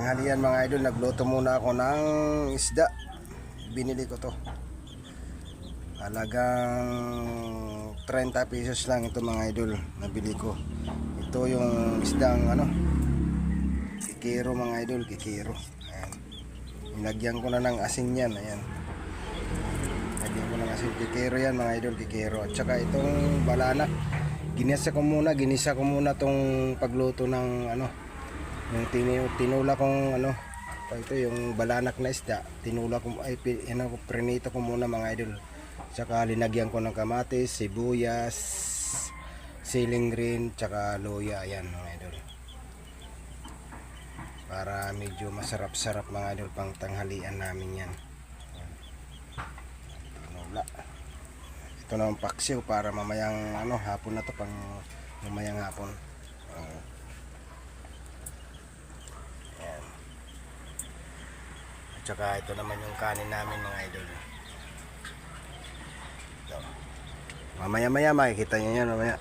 tanghalian mga idol, nagluto muna ako ng isda. Binili ko to, halagang 30 pesos lang ito mga idol. Nabili ko ito, yung isdang kikiro mga idol, kikiro. Ayan, nilagyan ko na ng asin yan. Ayan, lagyan ko ng asin, kikiro yan mga idol, kikiro. At saka itong balanak, ginisa ko muna tong pagluto ng yung tinula kong ito yung balanak na isda. Tinula ko prinito ko muna mga idol. Tsaka linagyan ko ng kamatis, sibuyas, siling green, tsaka luya. Ayan mga idol, para medyo masarap-sarap mga idol, pang tanghalian namin yan. Tinula. Ito na paksiw para mamayang hapon na to, pang mamayang hapon. Ayan. At saka ito naman yung kanin namin mga idol. Ito. Mamaya makikita nyo yan mamaya,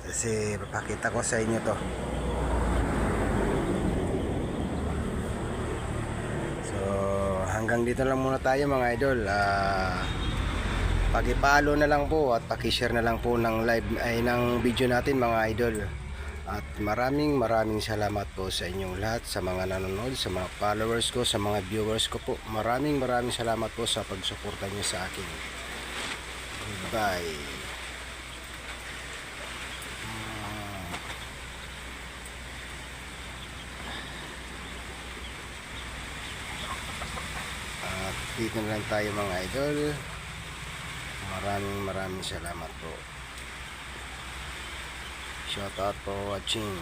kasi papakita ko sa inyo to. So hanggang dito lang muna tayo mga idol. Paki-follow na lang po at paki-share na lang po ng live ng video natin mga idol. At maraming salamat po sa inyong lahat, sa mga nanonood, sa mga followers ko, sa mga viewers ko po. Maraming salamat po sa pagsuporta niyo sa akin. Goodbye. At dito na lang tayo mga idol. Maraming salamat po. Shout out for watching.